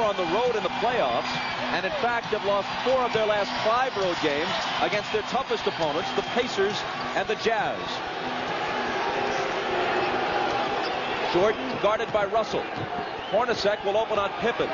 on the road in the playoffs, and in fact have lost 4 of their last 5 road games against their toughest opponents, the Pacers and the Jazz. Jordan guarded by Russell. Hornacek will open on Pippen.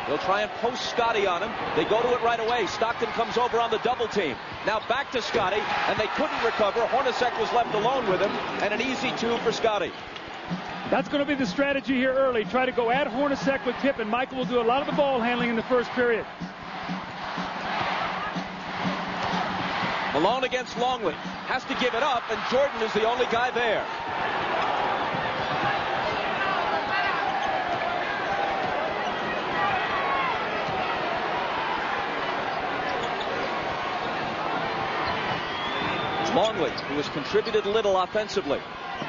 They'll try and post Scotty on him. They go to it right away. Stockton comes over on the double team. Now back to Scotty, and they couldn't recover. Hornacek was left alone with him, and an easy 2 for Scotty. That's going to be the strategy here early. Try to go at Hornacek with Pippen. Michael will do a lot of the ball handling in the first period. Malone against Longley. Has to give it up, and Jordan is the only guy there. Longley, who has contributed little offensively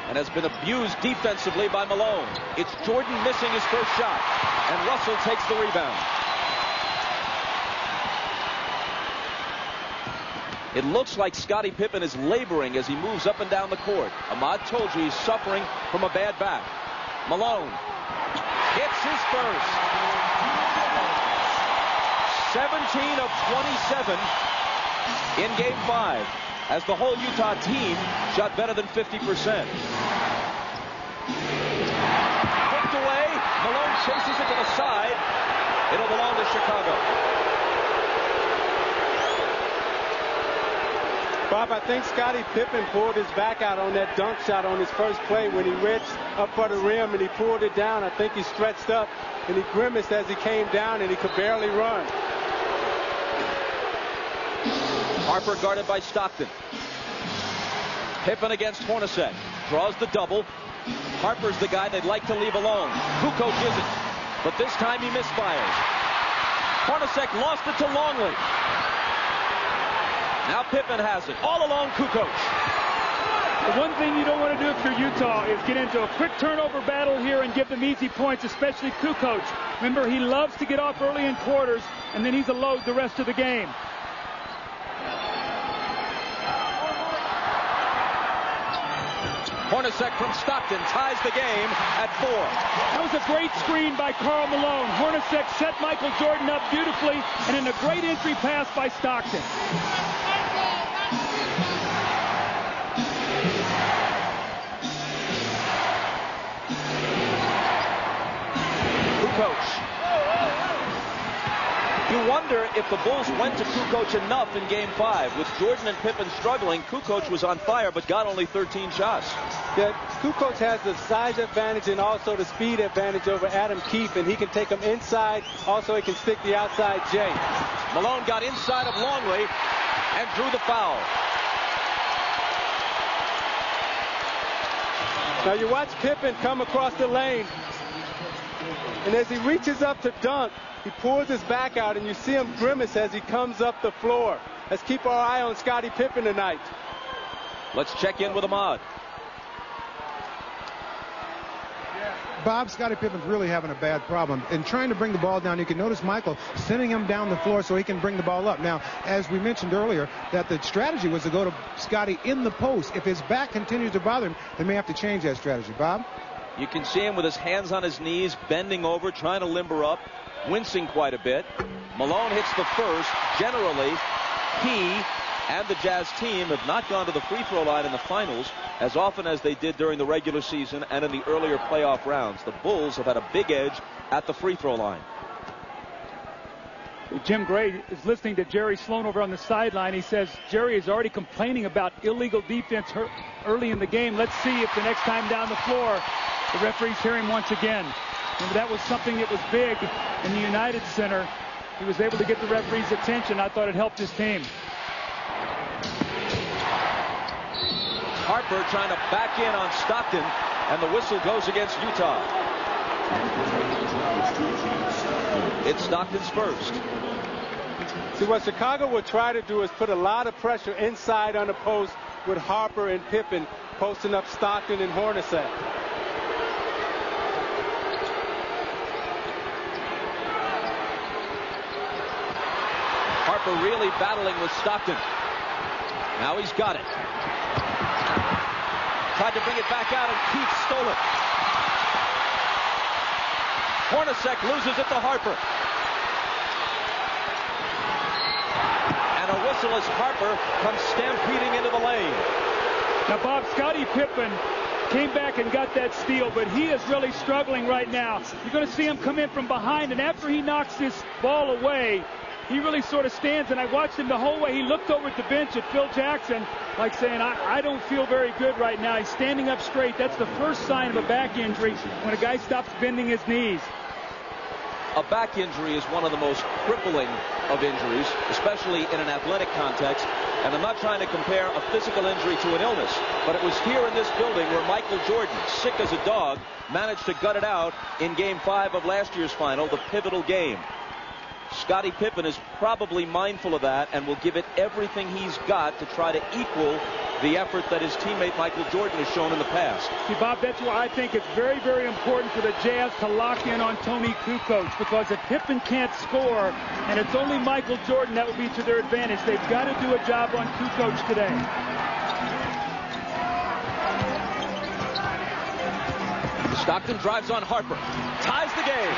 and has been abused defensively by Malone. It's Jordan missing his first shot, and Russell takes the rebound. It looks like Scottie Pippen is laboring as he moves up and down the court. Ahmad told you he's suffering from a bad back. Malone hits his first. 17 of 27 in Game 5. As the whole Utah team shot better than 50%. Picked away. Malone chases it to the side. It'll belong to Chicago. Bob, I think Scottie Pippen pulled his back out on that dunk shot on his first play when he reached up for the rim and he pulled it down. I think he stretched up and he grimaced as he came down and he could barely run. Harper guarded by Stockton. Pippen against Hornacek. Draws the double. Harper's the guy they'd like to leave alone. Kukoc isn't. But this time he misfires. Hornacek lost it to Longley. Now Pippen has it. All alone Kukoc. The one thing you don't want to do if you're Utah is get into a quick turnover battle here and give them easy points, especially Kukoc. Remember, he loves to get off early in quarters, and then he's a load the rest of the game. Hornacek from Stockton ties the game at 4. That was a great screen by Karl Malone. Hornacek set Michael Jordan up beautifully, and in a great entry pass by Stockton. Kukoc. You wonder if the Bulls went to Kukoc enough in Game 5. With Jordan and Pippen struggling, Kukoc was on fire but got only 13 shots. Yeah, Kukoc has the size advantage and also the speed advantage over Adam Keefe, and he can take them inside. Also, he can stick the outside J. Malone got inside of Longley and drew the foul. Now you watch Pippen come across the lane, and as he reaches up to dunk, he pulls his back out, and you see him grimace as he comes up the floor. Let's keep our eye on Scottie Pippen tonight. Let's check in with Ahmad. Bob, Scottie Pippen's really having a bad problem. In trying to bring the ball down, you can notice Michael sending him down the floor so he can bring the ball up. Now, as we mentioned earlier, that the strategy was to go to Scottie in the post. If his back continues to bother him, they may have to change that strategy. Bob? You can see him with his hands on his knees, bending over, trying to limber up, wincing quite a bit. Malone hits the first. Generally, he and the Jazz team have not gone to the free throw line in the finals as often as they did during the regular season and in the earlier playoff rounds. The Bulls have had a big edge at the free throw line. Jim Gray is listening to Jerry Sloan over on the sideline. He says Jerry is already complaining about illegal defense early in the game. Let's see if the next time down the floor the referees hear him once again. Remember, that was something that was big in the United Center. He was able to get the referee's attention. I thought it helped his team. Harper trying to back in on Stockton, and the whistle goes against Utah. It's Stockton's first. See, what Chicago will try to do is put a lot of pressure inside on the post with Harper and Pippen posting up Stockton and Hornacek. Harper really battling with Stockton. Now he's got it. Tried to bring it back out, and Keith stole it. Hornacek loses it to Harper. tussle as Harper comes stampeding into the lane. Now, Bob, Scottie Pippen came back and got that steal, but he is really struggling right now. You're going to see him come in from behind, and after he knocks this ball away, he really sort of stands, and I watched him the whole way. He looked over at the bench at Phil Jackson, like saying, I don't feel very good right now. He's standing up straight. That's the first sign of a back injury, when a guy stops bending his knees. A back injury is one of the most crippling of injuries, especially in an athletic context. And I'm not trying to compare a physical injury to an illness, but it was here in this building where Michael Jordan, sick as a dog, managed to gut it out in Game 5 of last year's final, the pivotal game. Scottie Pippen is probably mindful of that and will give it everything he's got to try to equal the effort that his teammate Michael Jordan has shown in the past. See, Bob, that's why I think it's very, very important for the Jazz to lock in on Tony Kukoc, because if Pippen can't score and it's only Michael Jordan, that will be to their advantage. They've got to do a job on Kukoc today. Stockton drives on Harper, ties the game.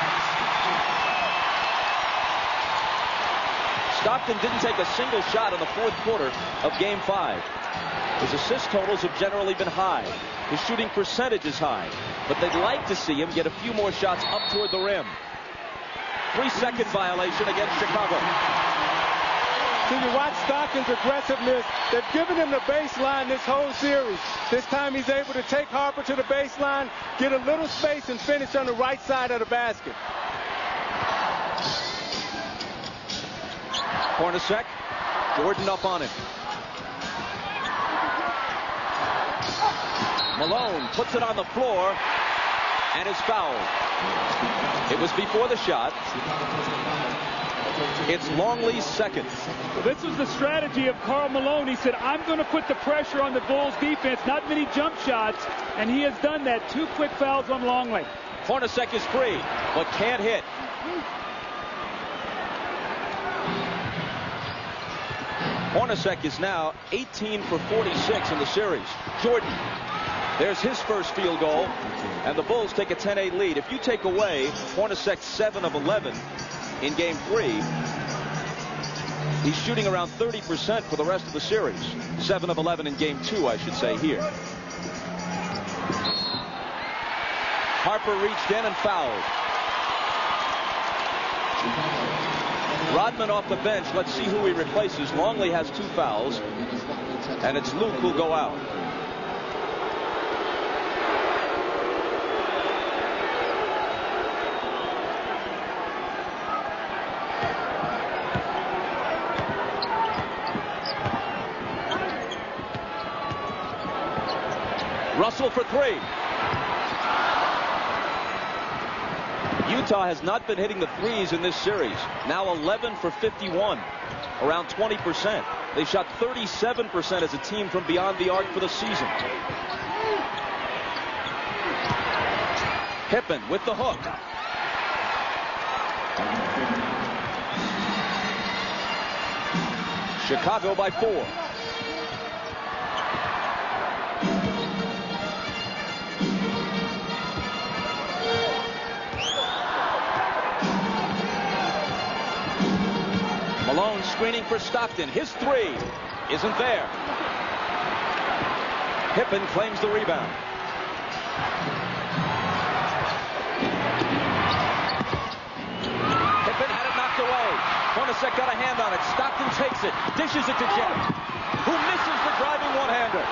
Stockton didn't take a single shot in the fourth quarter of Game 5. His assist totals have generally been high. His shooting percentage is high. But they'd like to see him get a few more shots up toward the rim. 3-second violation against Chicago. So you watch Stockton's aggressiveness. They've given him the baseline this whole series. This time he's able to take Harper to the baseline, get a little space, and finish on the right side of the basket. Hornacek, Jordan up on him. Malone puts it on the floor and is fouled. It was before the shot. It's Longley's second. Well, this was the strategy of Karl Malone. He said, I'm going to put the pressure on the Bulls defense, not many jump shots, and he has done that. 2 quick fouls on Longley. Hornacek is free, but can't hit. Hornacek is now 18 for 46 in the series. Jordan, there's his first field goal, and the Bulls take a 10-8 lead. If you take away Hornacek's 7 of 11 in Game 3, he's shooting around 30% for the rest of the series. 7 of 11 in Game 2, I should say here. Harper reached in and fouled. Rodman off the bench. Let's see who he replaces. Longley has 2 fouls, and it's Luke who'll go out. Russell for 3. Utah has not been hitting the threes in this series. Now 11 for 51, around 20%. They shot 37% as a team from beyond the arc for the season. Pippen with the hook. Chicago by 4. Malone screening for Stockton. His 3 isn't there. Pippen claims the rebound. Pippen had it knocked away. Hornacek got a hand on it. Stockton takes it, dishes it to Jeff, who misses the driving one-hander.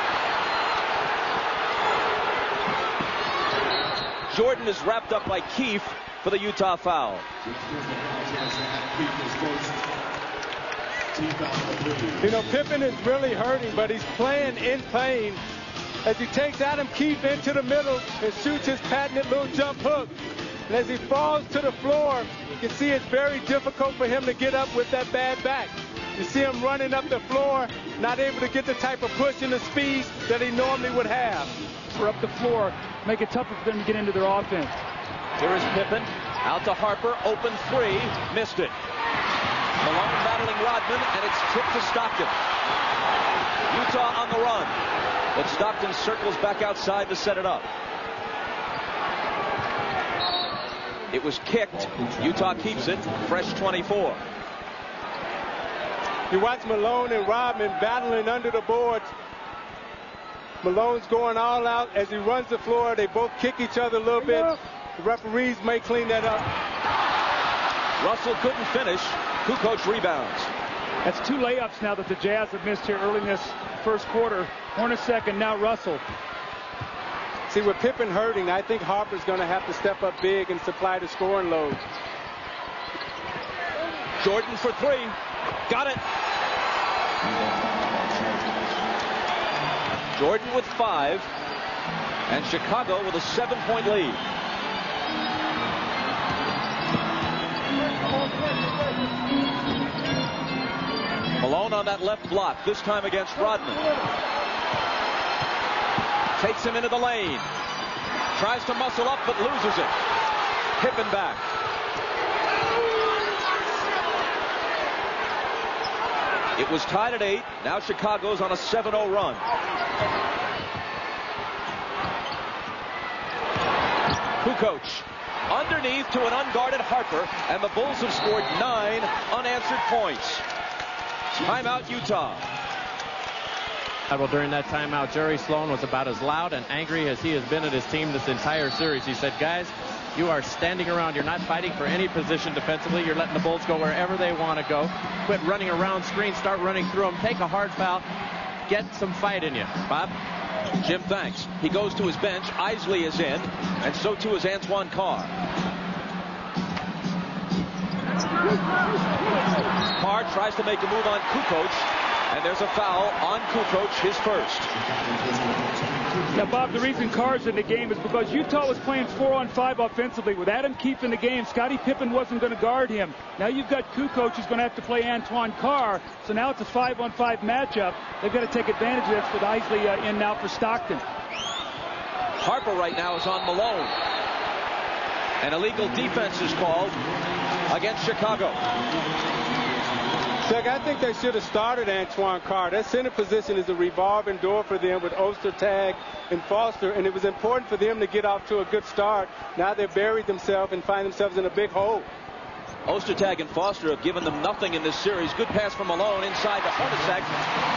Jordan is wrapped up by Keefe for the Utah foul. You know, Pippen is really hurting, but he's playing in pain as he takes Adam Keefe into the middle and shoots his patented little jump hook. And as he falls to the floor, you can see it's very difficult for him to get up with that bad back. You see him running up the floor, not able to get the type of push and the speed that he normally would have. For up the floor, make it tougher for them to get into their offense. Here is Pippen, out to Harper, open 3, missed it. Malone battling Rodman, and it's tipped to Stockton. Utah on the run, but Stockton circles back outside to set it up. It was kicked. Utah keeps it. Fresh 24. You watch Malone and Rodman battling under the boards. Malone's going all out as he runs the floor. They both kick each other a little bit. The referees may clean that up. Russell couldn't finish. Kukoc rebounds. That's 2 layups now that the Jazz have missed here early in this first quarter. Hornacek and now Russell. See, with Pippen hurting, I think Harper's going to have to step up big and supply the scoring load. Jordan for 3. Got it. Jordan with 5. And Chicago with a 7-point lead. Malone on that left block, this time against Rodman. Takes him into the lane. Tries to muscle up, but loses it. Pippen back. It was tied at 8. Now Chicago's on a 7-0 run. Kukoc underneath to an unguarded Harper, and the Bulls have scored 9 unanswered points. Timeout, Utah. Well, during that timeout, Jerry Sloan was about as loud and angry as he has been at his team this entire series. He said, guys, you are standing around. You're not fighting for any position defensively. You're letting the Bulls go wherever they want to go. Quit running around screens. Start running through them. Take a hard foul. Get some fight in you. Bob? Jim thanks. He goes to his bench. Isley is in, and so too is Antoine Carr. Carr tries to make a move on Kukoc, and there's a foul on Kukoc, his first. Now, Bob, the reason Carr's in the game is because Utah was playing 4-on-5 offensively. With Adam Keefe in the game, Scottie Pippen wasn't going to guard him. Now you've got Kukoc who's going to have to play Antoine Carr, so now it's a 5-on-5 matchup. They've got to take advantage of this with Isley in now for Stockton. Harper right now is on Malone. An illegal defense is called against Chicago. Doug, I think they should have started Antoine Carr. That center position is a revolving door for them with Ostertag and Foster, and it was important for them to get off to a good start. Now they've buried themselves and find themselves in a big hole. Ostertag and Foster have given them nothing in this series. Good pass from Malone inside to Hornacek,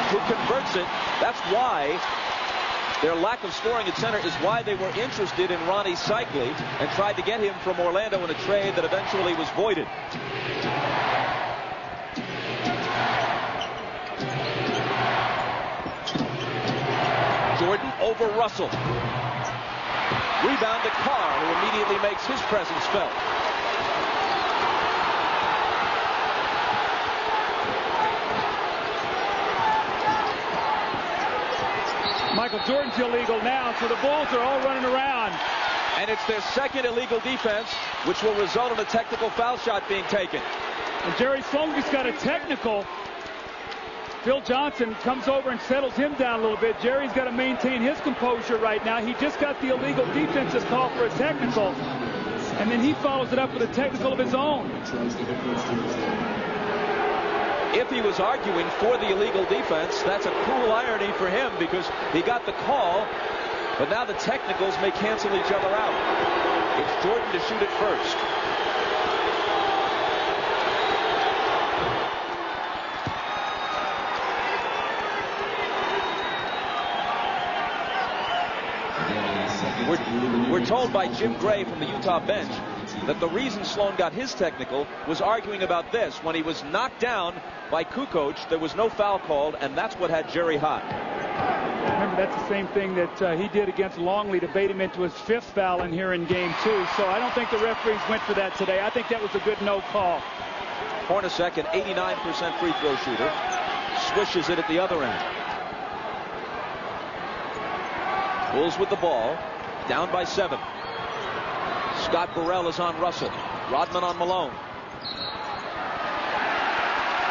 who converts it. That's why their lack of scoring at center is why they were interested in Ronnie Cycli and tried to get him from Orlando in a trade that eventually was voided. Jordan over Russell. Rebound to Carr, who immediately makes his presence felt. Michael Jordan's illegal now, so the Bulls are all running around. And it's their second illegal defense, which will result in a technical foul shot being taken. And Jerry Sloan just got a technical. Phil Johnson comes over and settles him down a little bit. Jerry's got to maintain his composure right now. He just got the illegal defensive call for a technical, and then he follows it up with a technical of his own. If he was arguing for the illegal defense, that's a cruel irony for him because he got the call, but now the technicals may cancel each other out. It's Jordan to shoot it first. We're told by Jim Gray from the Utah bench that the reason Sloan got his technical was arguing about this. When he was knocked down by Kukoc, there was no foul called, and that's what had Jerry hot. Remember, that's the same thing that he did against Longley to bait him into his 5th foul in here in game 2. So I don't think the referees went for that today. I think that was a good no call. Hornacek, an 89% free throw shooter, swishes it at the other end. Bulls with the ball. Down by 7. Scott Burrell is on Russell. Rodman on Malone.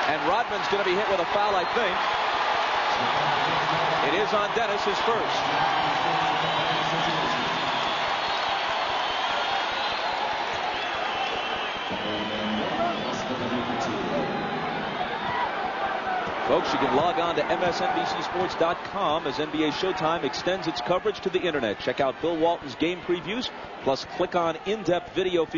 And Rodman's going to be hit with a foul, I think. It is on Dennis, his first. Folks, you can log on to MSNBCSports.com as NBA Showtime extends its coverage to the internet. Check out Bill Walton's game previews, plus click on in-depth video feeds.